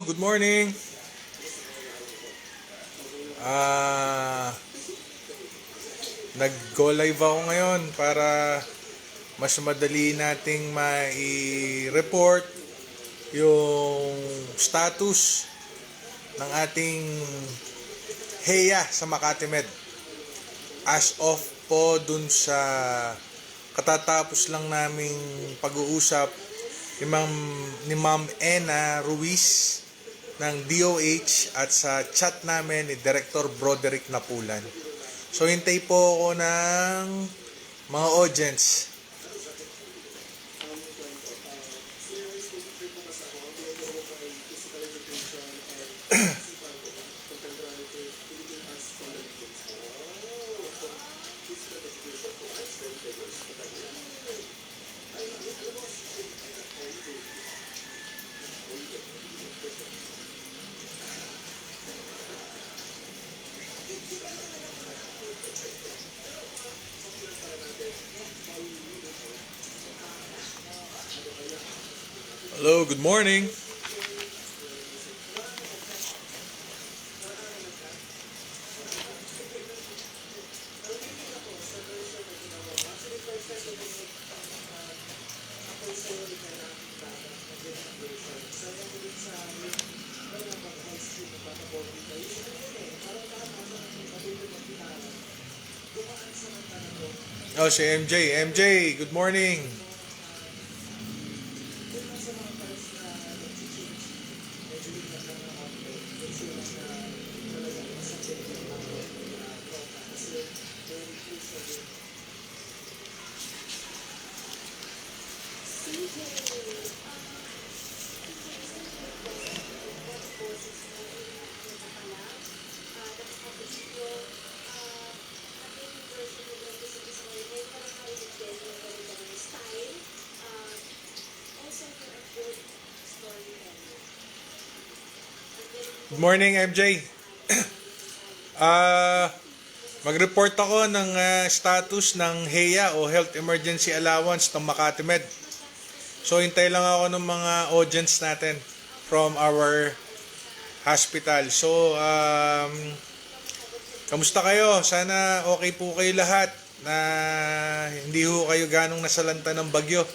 Good morning. Ah, nag-go live ako ngayon para mas madali nating mai-report yung status ng ating HEA sa Makati Med. As of po dun sa katatapos lang naming pag-uusap ni Ma'am Ena Ruiz ng DOH at sa chat namin ni Director Broderick Napulan. So hintay po ako ng mga audience. Hello, good morning. Oh, si MJ. MJ, good morning. Good morning, MJ. Mag-report ako ng status ng HEA o Health Emergency Allowance ng Makati Med. So, hintay lang ako ng mga audience natin from our hospital. So, kamusta kayo? Sana okay po kayo lahat na hindi ho kayo ganong nasalanta ng bagyo.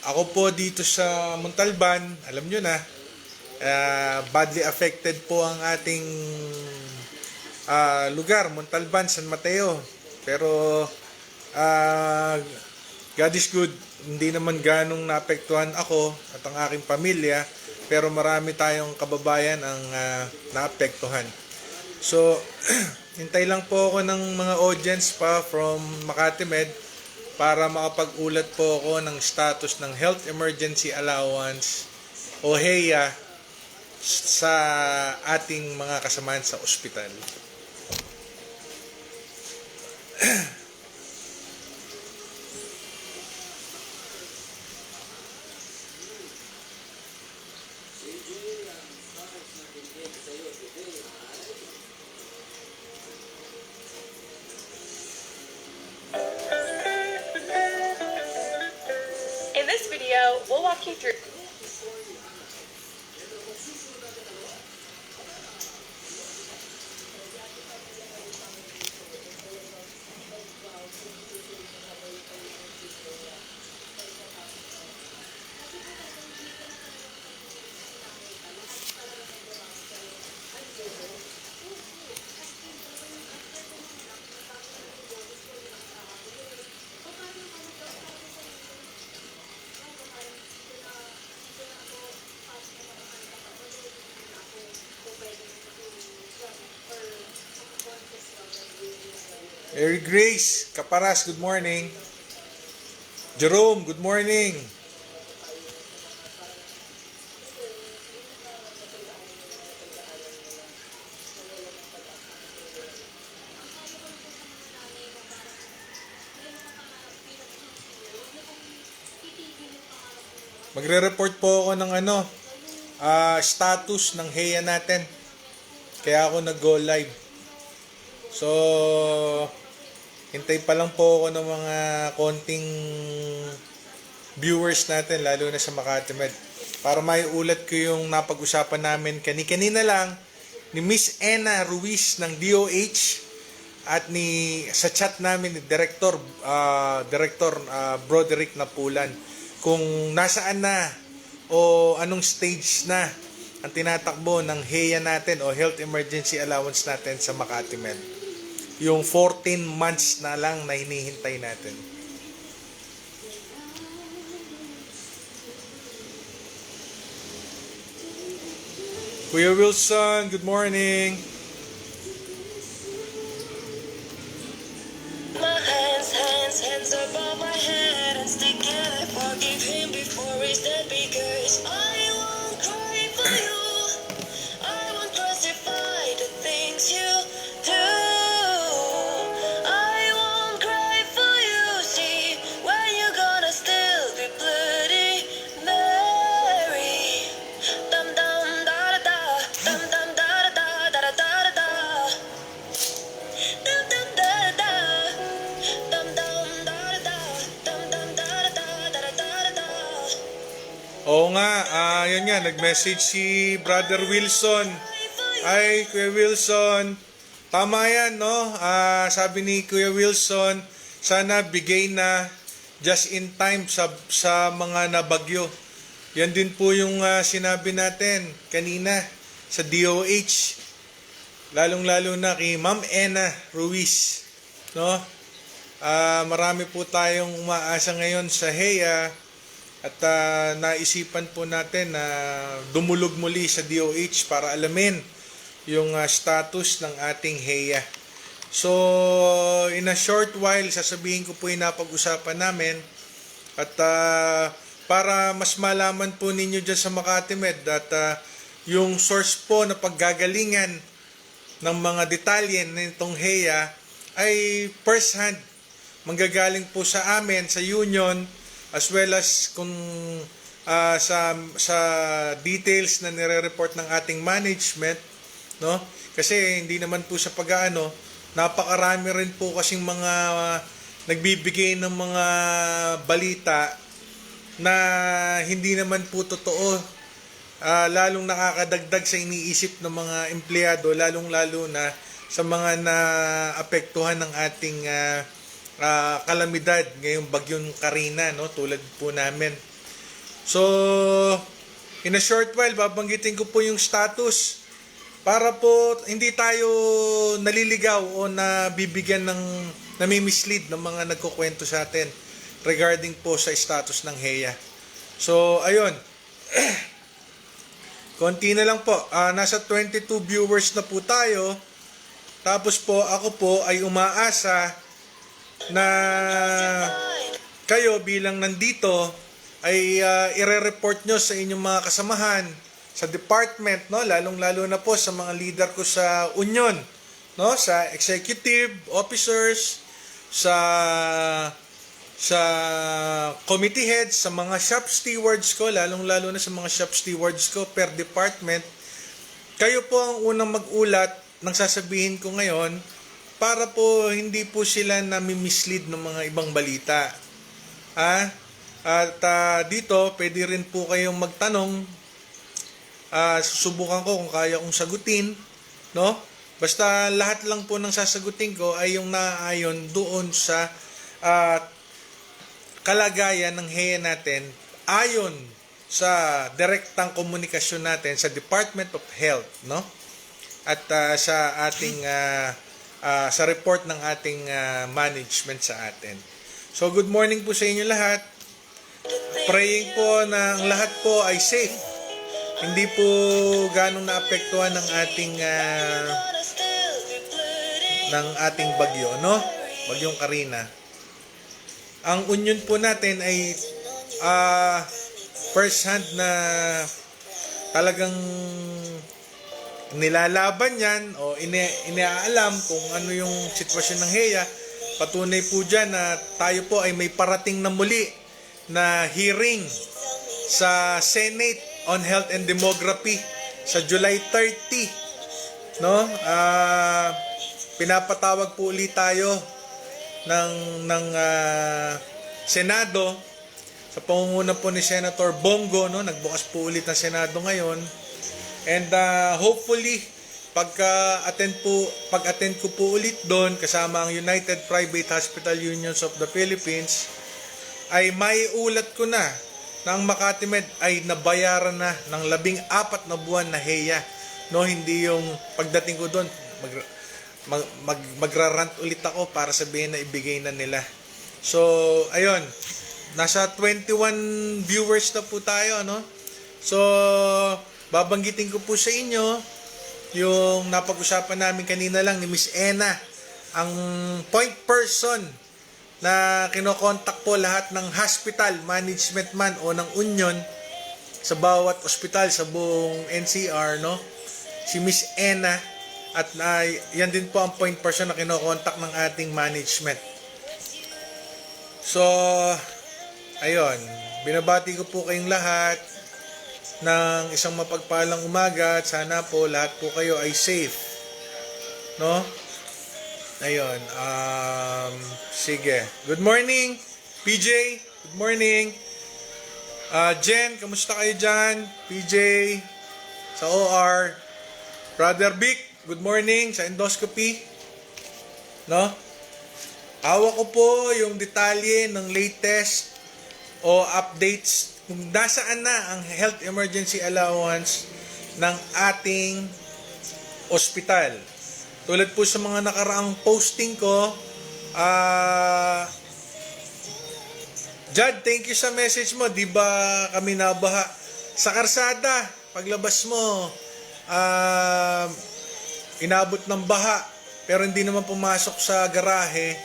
Ako po dito sa Montalban, alam nyo na, badly affected po ang ating lugar, Montalban, San Mateo. Pero God is good, hindi naman ganong naapektuhan ako at ang aking pamilya, pero marami tayong kababayan ang naapektuhan. So, hintay lang po ako ng mga audience pa from Makati Med para makapag-ulat po ako ng status ng Health Emergency Allowance o HEA sa ating mga kasamahan sa ospital. In this video, we'll walk you through Mary Grace Caparas, good morning. Jerome, good morning. Magre-report po ako ng status ng HEA natin. Kaya ako nag-go live. So, hintay pa lang po ako ng mga konting viewers natin, lalo na sa Makati Med, para maiulat ko yung napag-usapan namin kanina lang ni Miss Ena Ruiz ng DOH at sa chat namin ni Director Broderick Napulan kung nasaan na o anong stage na ang tinatakbo ng HEA natin o Health Emergency Allowance natin sa Makati Med. Yung 14 months na lang na hinihintay natin. Kuya Wilson, good morning. My hands above my head and stick together. Forgive him before he's dead because I won't cry for you. I won't justify the things you do. I won't cry for you. See when you're gonna still be bloody Mary. Dum dum da da da, dum dum da da da da da da da. Dum dum da da. Dum dum da da dum dum da da da da da. Oo nga, yun nga, nag-message si Brother Wilson. Ay, Kuya Wilson, tama yan, no? Sabi ni Kuya Wilson, sana bigay na just in time sa mga nabagyo. Yan din po yung sinabi natin kanina sa DOH. Lalong-lalo na kay Ma'am Ena Ruiz, no? Marami po tayong umaasa ngayon sa HEA at naisipan po natin na dumulog muli sa DOH para alamin yung status ng ating HEA. So, in a short while, sasabihin ko po yung napag-usapan namin at para mas malaman po ninyo dyan sa Makati Med at yung source po na paggagalingan ng mga detalye nitong HEA ay first hand manggagaling po sa amin sa union as well as kung sa details na nire-report ng ating management, no? Kasi hindi naman po sa pag-aano, napakarami rin po kasing mga nagbibigay ng mga balita na hindi naman po totoo. Lalong nakakadagdag sa iniisip ng mga empleyado, lalong-lalo na sa mga naapektuhan ng ating kalamidad ngayong bagyong Karina, no, tulad po namin. So, in a short while, babanggitin ko po yung status para po hindi tayo naliligaw o nabibigyan ng nami-mislead ng mga nagkukwento sa atin regarding po sa status ng HEA. So, ayun. Konti na lang po. Nasa 22 viewers na po tayo. Tapos po, ako po ay umaasa na kayo bilang nandito ay ire-report nyo sa inyong mga kasamahan sa department, no? Lalong-lalo na po sa mga leader ko sa union, no? Sa executive officers, sa committee heads, sa mga shop stewards ko, lalong-lalo na sa mga shop stewards ko per department. Kayo po ang unang mag-ulat ng sasabihin ko ngayon para po hindi po sila nami-mislead ng mga ibang balita. At dito, pwede rin po kayong magtanong. Susubukan ko kung kaya kong sagutin, no? Basta lahat lang po ng sasagutin ko ay yung naaayon doon sa kalagayan ng HEA natin ayon sa direktang komunikasyon natin sa Department of Health, no? At sa ating sa report ng ating management sa atin. So good morning po sa inyo lahat. Praying po na ang lahat po ay safe. Hindi po ganong naapektuhan ng ating bagyo, no? Bagyong Karina. Ang union po natin ay first hand na talagang nilalaban yan o iniaalam kung ano yung sitwasyon ng HEA. Patunay po dyan na tayo po ay may parating na muli na hearing sa Senate on Health and Demography sa July 30, no? Pinapatawag po ulit tayo ng Senado sa pangunguna po ni Senator Bongo, no, nagbukas po ulit ang Senado ngayon. And hopefully pag-attend ko po ulit doon kasama ang United Private Hospital Unions of the Philippines, ay maiulat ko na ang Makati Med ay nabayaran na ng 14 na buwan na heya. No, hindi yung pagdating ko doon magrarant ulit ako para sabihin na ibigay na nila. So, ayun. Nasa 21 viewers na po tayo, no? So, babanggitin ko po sa inyo yung napag-usapan namin kanina lang ni Miss Ena, ang point person na kinokontak po lahat ng hospital management man o ng union sa bawat ospital sa buong NCR, no? Si Miss Ena, at yan din po ang point person na kinokontak ng ating management. So, ayun, binabati ko po kayong lahat ng isang mapagpalang umaga at sana po lahat po kayo ay safe, no? Ayun, sige. Good morning, PJ. Good morning. Jen, kamusta kayo dyan? PJ, sa OR. Brother Vic, good morning sa endoscopy. No? Hawak ko po yung detalye ng latest o updates kung nasaan na ang health emergency allowance ng ating ospital. Tulad po sa mga nakaraang posting ko, Jad, thank you sa message mo. Di ba kami nabaha sa karsada? Paglabas mo, inabot ng baha, pero hindi naman pumasok sa garahe.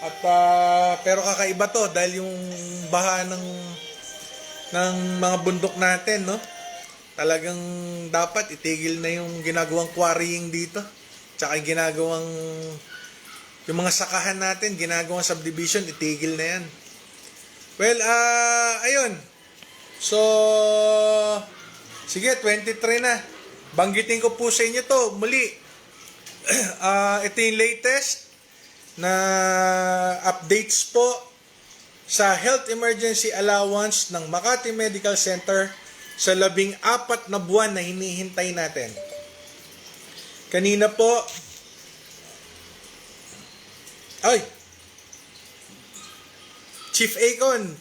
At pero kakaiba to dahil yung baha ng mga bundok natin, no? Talagang dapat itigil na yung ginagawang quarrying dito. Tsaka yung ginagawang yung mga sakahan natin, ginagawang subdivision, itigil na yan. Well, ayun. So, sige, 23 na. Banggitin ko po sa inyo to muli. Ito yung latest na updates po sa health emergency allowance ng Makati Medical Center sa 14 na buwan na hinihintay natin. Kanina po, Chief Akon,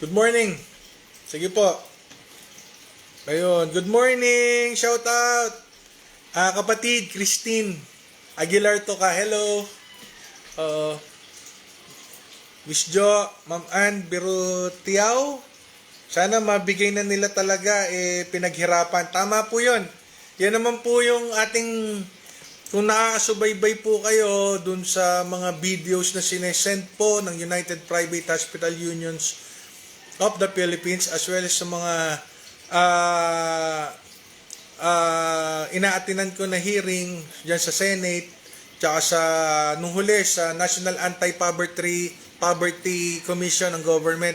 good morning. Sige po. Ayun, good morning, shout out. Kapatid, Christine Aguilar to ka, hello. Miss Jo, Ma'am Ann Birutiao, sana mabigay na nila talaga, pinaghirapan. Tama po yun. Yan naman po yung ating, kung nakakasubaybay po kayo dun sa mga videos na sinesend po ng United Private Hospital Unions of the Philippines as well as sa mga inaatinan ko na hearing dyan sa Senate tsaka sa nung huli sa National Anti-Poverty Commission ng government,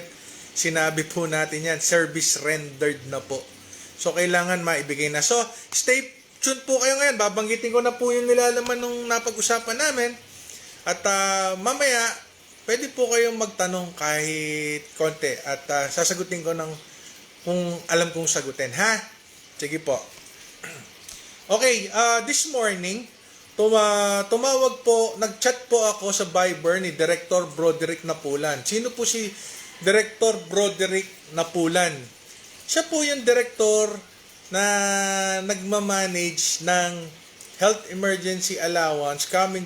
sinabi po natin yan, service rendered na po. So, kailangan maibigay na. So, stay tuned po kayo ngayon. Babanggitin ko na po yung nilalaman nung napag-usapan namin. At mamaya, pwede po kayong magtanong kahit konti. At sasagutin ko ng kung alam kong sagutin. Ha? Sige po. Okay, this morning, tumawag po, nag-chat po ako sa Viber ni Director Broderick Napulan. Sino po si Director Broderick Napulan? Siya po yung director na nagmamanage ng health emergency allowance coming,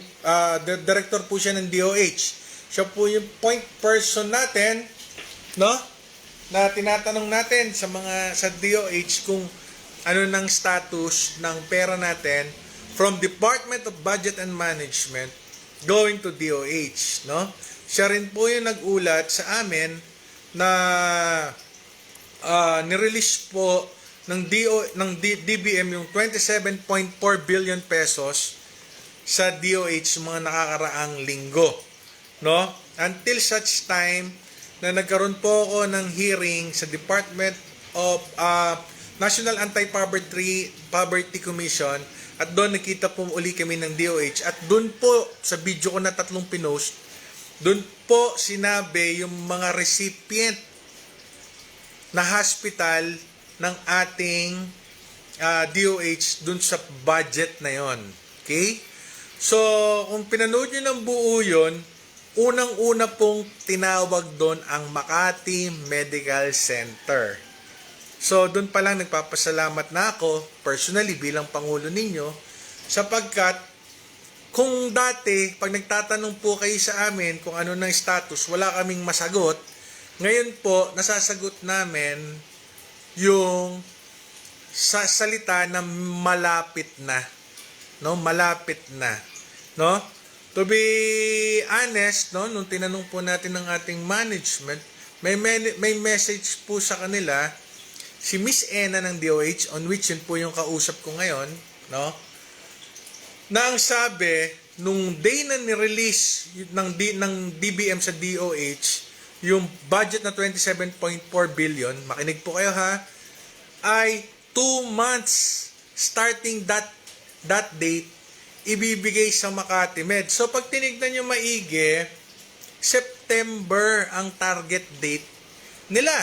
the director po siya ng DOH. Siya po yung point person natin, no? Na tinatanong natin sa DOH kung ano ng status ng pera natin from Department of Budget and Management going to DOH, no? Siya rin po yung nag-ulat sa amin na nirelease po ng DBM yung 27.4 billion pesos sa DOH mga nakakaraang linggo, no? Until such time na nagkaroon po ako ng hearing sa Department of National Anti-Poverty Commission, at doon nakita po uli kami ng DOH, at doon po sa video ko na 3 pinost, Doon po sinabi yung mga recipient na hospital ng ating DOH dun sa budget na yon. Okay? So, kung pinanood nyo ng buo yun, unang-una pong tinawag doon ang Makati Medical Center. So, doon pa lang nagpapasalamat na ako, personally bilang Pangulo ninyo, sapagkat kung dati, pag nagtatanong po kayo sa amin kung ano ng status, wala kaming masagot, ngayon po, nasasagot namin yung sa salita na malapit na. No? Malapit na. No? To be honest, no, nung tinanong po natin ng ating management, may message po sa kanila si Miss Ena ng DOH, on which yun po yung kausap ko ngayon, no? Na ang sabi, nung day na ni-release ng DBM sa DOH, yung budget na 27.4 billion, makinig po kayo ha, ay 2 months starting that date, ibibigay sa Makati Med. So pag tinignan nyo maigi, September ang target date nila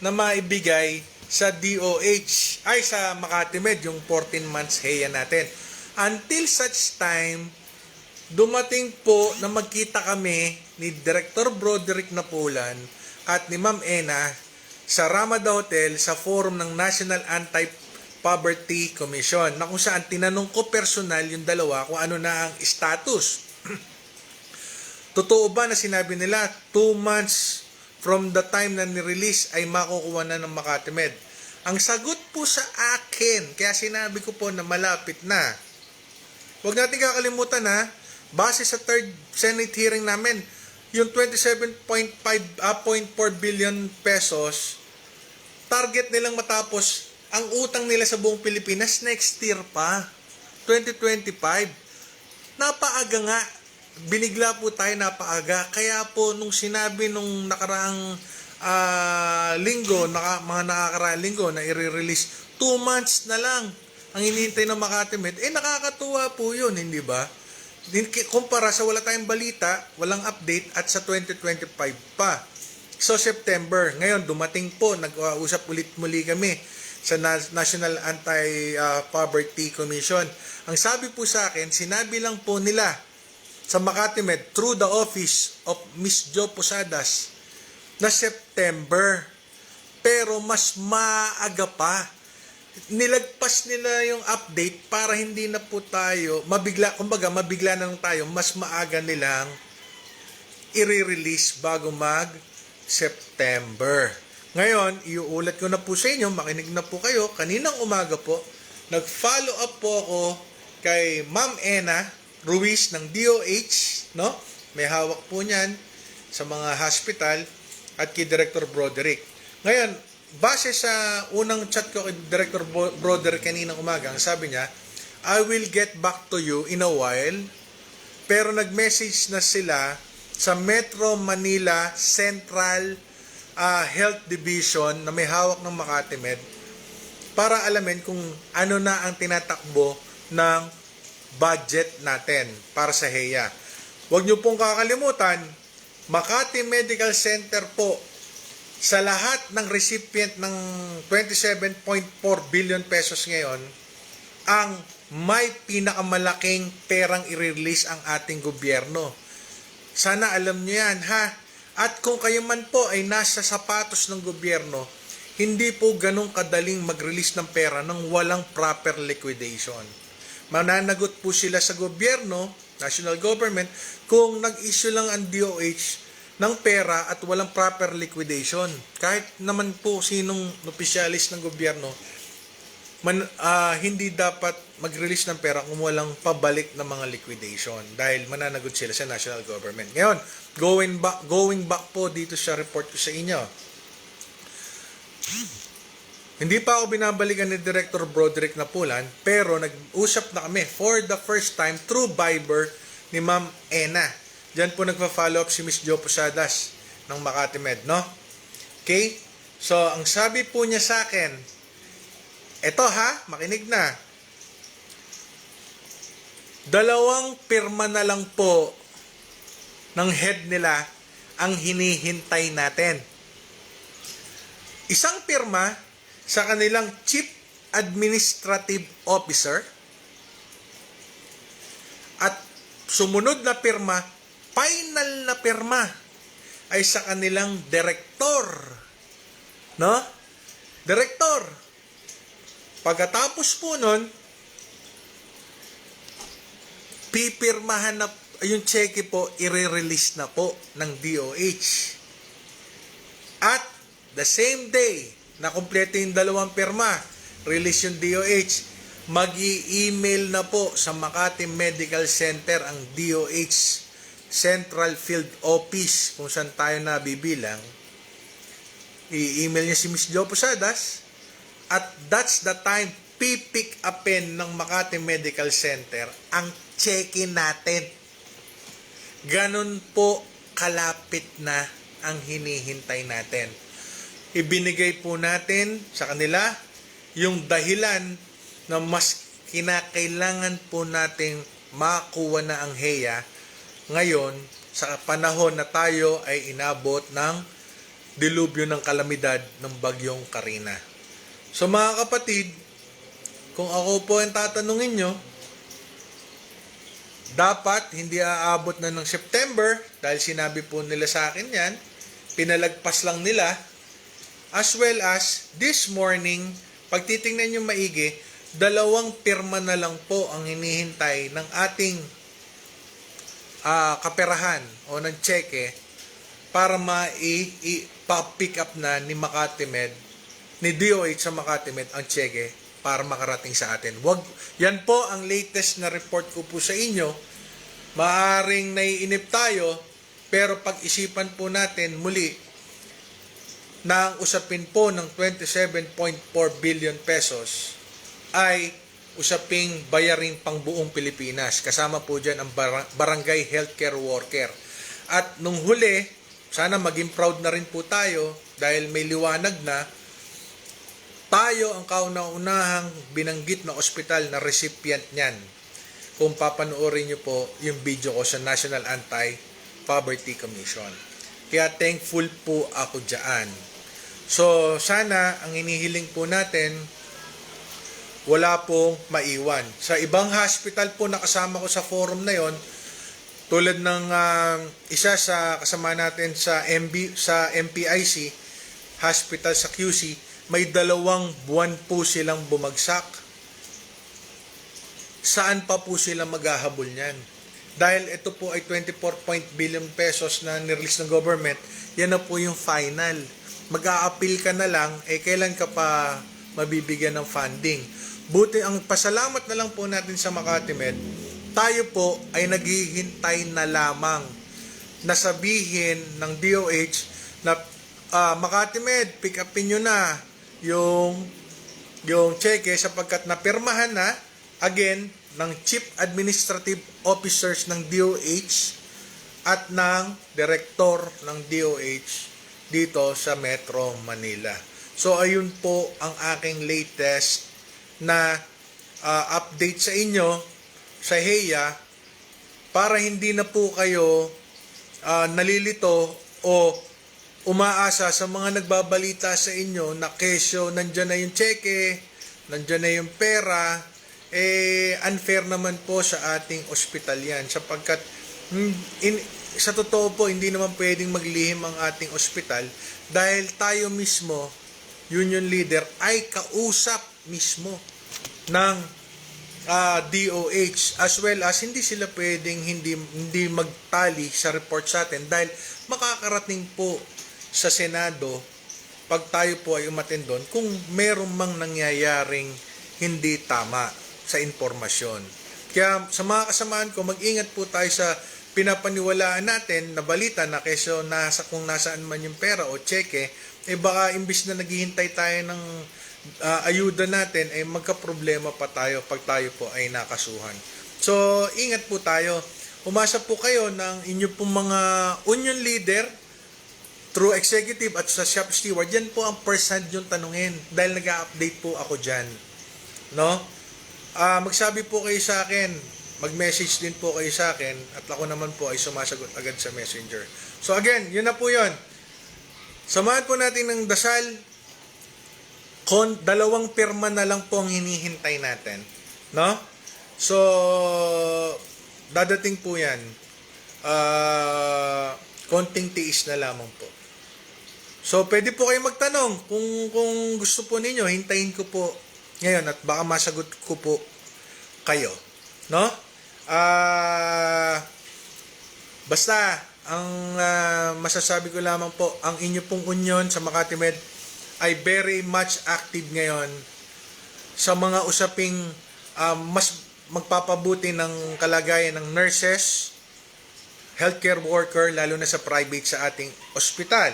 na maibigay sa DOH, ay sa Makati Med, yung 14 months HEA natin. Until such time, dumating po na magkita kami ni Director Broderick Napulan at ni Ma'am Ena sa Ramada Hotel sa forum ng National Anti-Poverty Commission na kung saan tinanong ko personal yung dalawa kung ano na ang status. Totoo ba na sinabi nila 2 months from the time na ni-release ay makukuha na ng Makati Med? Ang sagot po sa akin, kaya sinabi ko po na malapit na. Huwag natin kakalimutan ha, base sa third Senate hearing namin, yung 27.4 billion pesos, target nilang matapos ang utang nila sa buong Pilipinas next year pa, 2025. Napaaga nga, binigla po tayo napaaga. Kaya po nung sinabi nung nakaraang linggo, mga nakakaraang linggo na i-release, 2 months na lang ang hinihintay ng Makati Med, nakakatuwa po yun, hindi ba? Kumpara sa wala tayong balita, walang update, at sa 2025 pa. So, September. Ngayon, dumating po, nag-uusap ulit muli kami sa National Anti-Poverty Commission. Ang sabi po sa akin, sinabi lang po nila sa Makati Med through the office of Miss Jo Posadas na September. Pero mas maaga pa. Nilagpas nila yung update para hindi na po tayo mabigla na lang tayo, mas maaga nilang i-release bago mag September. Ngayon, iuulat ko na po sa inyo, makinig na po kayo. Kaninang umaga po, nag-follow up po ako kay Ma'am Ena Ruiz ng DOH, no? May hawak po niyan sa mga hospital, at kay Director Broderick. Ngayon, base sa unang chat ko kay Director Broderick kaninang umaga, ang sabi niya, I will get back to you in a while. Pero nag-message na sila sa Metro Manila Central Health Division na may hawak ng Makati Med para alamin kung ano na ang tinatakbo ng budget natin para sa HEA. Huwag niyo pong kakalimutan, Makati Medical Center po, sa lahat ng recipient ng 27.4 billion pesos ngayon, ang may pinakamalaking perang i-release ang ating gobyerno. Sana alam niyo yan, ha? At kung kayo man po ay nasa sapatos ng gobyerno, hindi po ganun kadaling mag-release ng pera nang walang proper liquidation. Mananagot po sila sa gobyerno, national government, kung nag-issue lang ang DOH ng pera at walang proper liquidation. Kahit naman po sinong opisyalis ng gobyerno, hindi dapat mag-release ng pera kung walang pabalik na mga liquidation dahil mananagot sila sa national government. Ngayon, going back po dito sa report ko sa inyo. Hindi pa ako binabalikan ni Director Broderick Napulan, pero nag-usap na kami for the first time through Viber ni Ma'am Ena. Diyan po nagpa-follow up si Miss Jo Posadas ng Makati Med, no? Okay? So, ang sabi po niya sa akin, eto ha, makinig na. 2 pirma na lang po ng head nila ang hinihintay natin. Isang pirma sa kanilang Chief Administrative Officer at sumunod na pirma, final na pirma ay sa kanilang direktor. No? Direktor. Pagkatapos po nun, pipirmahan na yung cheque po, i-release na po ng DOH. At the same day na kumpleto yung dalawang pirma, release yung DOH, mag-i-email na po sa Makati Medical Center ang DOH Central Field Office kung saan tayo nabibilang. I-email niya si Ms. Jo Posadas at that's the time pipick upin ng Makati Medical Center ang cheque natin. Ganon po kalapit na ang hinihintay natin. Ibinigay po natin sa kanila yung dahilan na mas kinakailangan po nating makuha na ang HEYA ngayon sa panahon na tayo ay inabot ng dilubyo ng kalamidad ng bagyong Karina. So mga kapatid, kung ako po ang tatanungin nyo, dapat hindi aabot na ng September dahil sinabi po nila sa akin yan, pinalagpas lang nila, as well as this morning, pag titingnan nyo maigi, 2 pirma na lang po ang hinihintay ng ating kaperahan o ng cheque para ma-pick up na ni Makati Med, ni DOH sa Makati Med ang cheque para makarating sa atin. Yan po ang latest na report ko po sa inyo. Maaring naiinip tayo, pero pag-isipan po natin muli na ang usapin po ng 27.4 billion pesos ay usaping bayaring pang buong Pilipinas. Kasama po dyan ang barangay healthcare worker. At nung huli, sana maging proud na rin po tayo dahil may liwanag na tayo ang kauna-unahang binanggit na ospital na recipient niyan. Kung papanoorin nyo po yung video ko sa National Anti-Poverty Commission. Kaya thankful po ako dyan. So sana ang inihiling po natin, wala pong maiwan. Sa ibang hospital po nakasama ko sa forum na yon, tulad ng isa sa kasama natin sa MPIC hospital sa QC, may 2 buwan po silang bumagsak. Saan pa po sila maghahabol niyan? Dahil ito po ay 24 billion pesos na nirelease ng government, yan na po yung final. Mag-a-appeal ka na lang, kailan ka pa mabibigyan ng funding? Buti ang pasalamat na lang po natin sa Makati Med, tayo po ay naghihintay na lamang na sabihin ng DOH na Makati Med, pick upin nyo na yung cheque sapagkat napirmahan na again ng Chief Administrative Officers ng DOH at ng Director ng DOH dito sa Metro Manila. So ayun po ang aking latest na update sa inyo sa HEYA para hindi na po kayo nalilito o umaasa sa mga nagbabalita sa inyo na kesyo nandyan na yung cheque, nandyan na yung pera, unfair naman po sa ating ospital yan sapagkat sa totoo po hindi naman pwedeng maglihim ang ating ospital dahil tayo mismo, union leader, ay kausap mismo ng DOH as well as hindi sila pwedeng hindi magtali sa report sa atin dahil makakarating po sa Senado pag tayo po ay umattend doon kung meron mang nangyayaring hindi tama sa informasyon. Kaya sa mga kasamaan ko, mag-ingat po tayo sa pinapaniwalaan natin na balita na kesyo kung nasaan man yung pera o cheque, baka imbis na naghihintay tayo ng ayuda natin, magka-problema pa tayo pag tayo po ay nakasuhan. So, ingat po tayo. Umasa po kayo ng inyo pong mga union leader through executive at sa shop steward. Yan po ang first hand yung tanungin dahil nag-update po ako dyan. No? Magsabi po kayo sa akin, mag-message din po kayo sa akin at ako naman po ay sumasagot agad sa messenger. So again, yun na po yun. Samahan po natin ng dasal. 2 pirma na lang po ang hinihintay natin. No? So, dadating po yan. Konting tiis na lamang po. So, pwede po kayo magtanong kung gusto po ninyo, hintayin ko po ngayon at baka masagot ko po kayo. No? Basta, ang masasabi ko lamang po, ang inyo pong union sa Makati Med ay very much active ngayon sa mga usaping mas magpapabuti ng kalagayan ng nurses, healthcare worker, lalo na sa private sa ating ospital.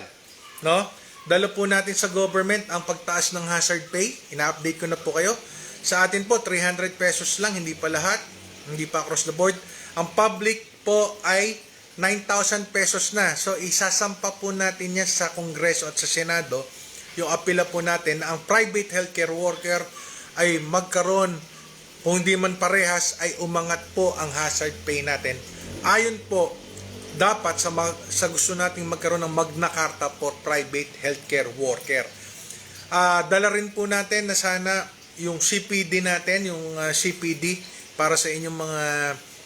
No? Dalo po natin sa government ang pagtaas ng hazard pay. Ina-update ko na po kayo. Sa atin po, 300 pesos lang, hindi pa lahat, hindi pa across the board. Ang public po ay 9,000 pesos na. So, isasampa po natin yan sa Kongreso at sa Senado. Yung apela po natin na ang private healthcare worker ay magkaroon, kung hindi man parehas, ay umangat po ang hazard pay natin. Ayon po, dapat sa gusto nating magkaroon ng Magna Carta for private healthcare worker. Dala rin po natin na sana yung CPD natin, yung CPD para sa inyong mga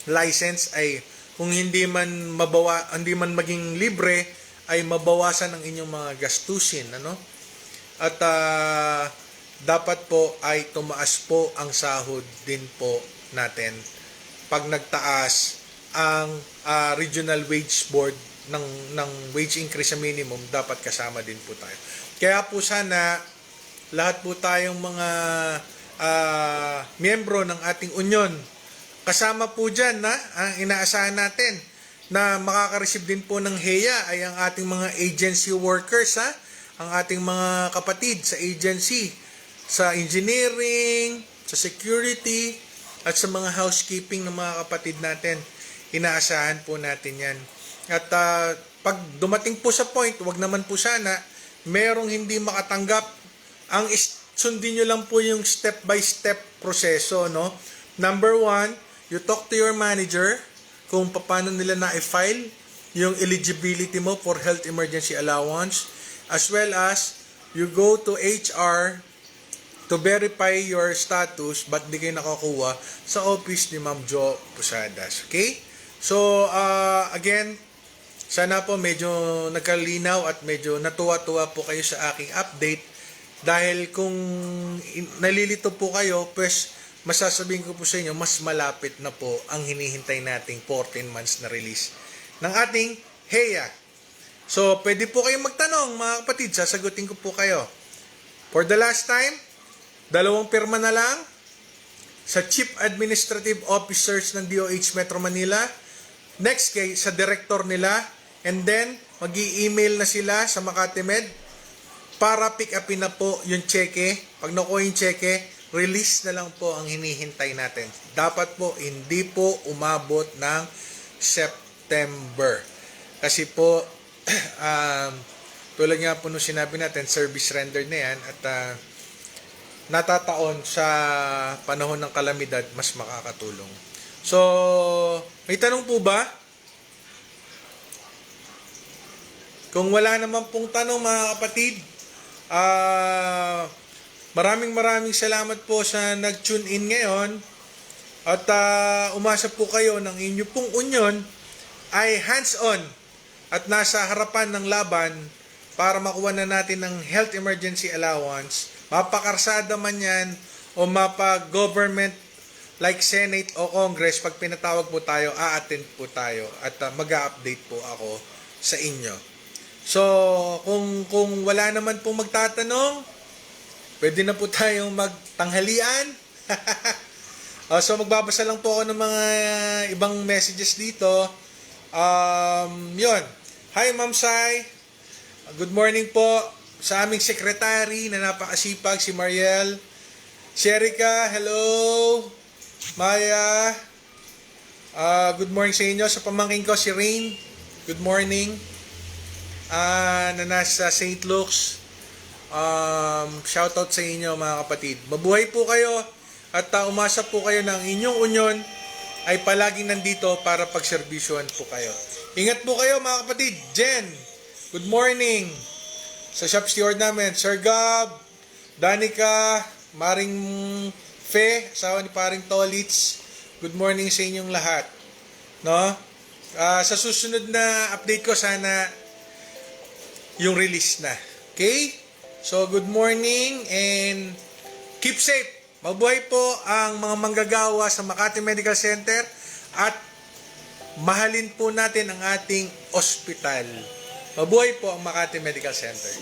license ay kung hindi man maging libre ay mabawasan ang inyong mga gastusin, ano? At dapat po ay tumaas po ang sahod din po natin pag nagtaas ang Regional Wage Board ng wage increase sa minimum, dapat kasama din po tayo. Kaya po sana lahat po tayong mga miyembro ng ating union, kasama po dyan na inaasahan natin na makaka-receive din po ng HEA ay ang ating mga agency workers, ang ating mga kapatid sa agency, sa engineering, sa security, at sa mga housekeeping ng mga kapatid natin. Inaasahan po natin yan. At pag dumating po sa point, wag naman po sana, merong hindi makatanggap, ang sundin nyo lang po yung step-by-step proseso. No? Number 1, you talk to your manager kung paano nila na-file yung eligibility mo for health emergency allowance, as well as you go to HR to verify your status but di kayo nakakuha sa office ni Ma'am Jo Posadas. Okay? So, again, sana po medyo nagkalinaw at medyo natuwa-tuwa po kayo sa aking update dahil kung nalilito po kayo, pues masasabihin ko po sa inyo, mas malapit na po ang hinihintay nating 14 months na release ng ating HEA. So, pwede po kayong magtanong, mga kapatid, sasagutin ko po kayo. For the last time, 2 pirma na lang sa Chief Administrative Officers ng DOH Metro Manila, next kay sa Director nila, and then mag-i-email na sila sa Makati Med para pick upin na po yung cheque. Pag nakuha yung cheque, release na lang po ang hinihintay natin. Dapat po, hindi po umabot ng September. Kasi po, tulad nga po nung sinabi natin, service render na yan at natataon sa panahon ng kalamidad, mas makakatulong. So, may tanong po ba? Kung wala naman pong tanong, mga kapatid, maraming salamat po sa nag-tune in ngayon at umasa po kayo ng inyo pong union ay hands-on at nasa harapan ng laban para makuha na natin ng health emergency allowance, mapakarsada man yan o mapa-government like Senate o Congress. Pag pinatawag po tayo, a-attend po tayo at mag-a-update po ako sa inyo. So, kung wala naman pong magtatanong, pwede na po tayong magtanghalian. So, magbabasa lang po ako ng mga ibang messages dito. Yun. Hi, Ma'am Sai. Good morning po sa aming secretary na napakasipag, si Mariel. Sherika, hello. Maya, good morning sa inyo. Sa pamangkin ko, si Rain, good morning. Na nasa St. Luke's. Shoutout sa inyo, mga kapatid. Mabuhay po kayo at umasa po kayo ng inyong union ay palaging nandito para pagserbisyuhan po kayo. Ingat po kayo mga kapatid. Jen, good morning. Sa shop steward namin, Sir Gab, Danica, Maring Fe, asawa ni Paring Tolits. Good morning sa inyong lahat. No? Sa susunod na update ko, sana yung release na. Okay? So, good morning and keep safe. Mabuhay po ang mga manggagawa sa Makati Medical Center at mahalin po natin ang ating ospital. Mabuhay po ang Makati Medical Center.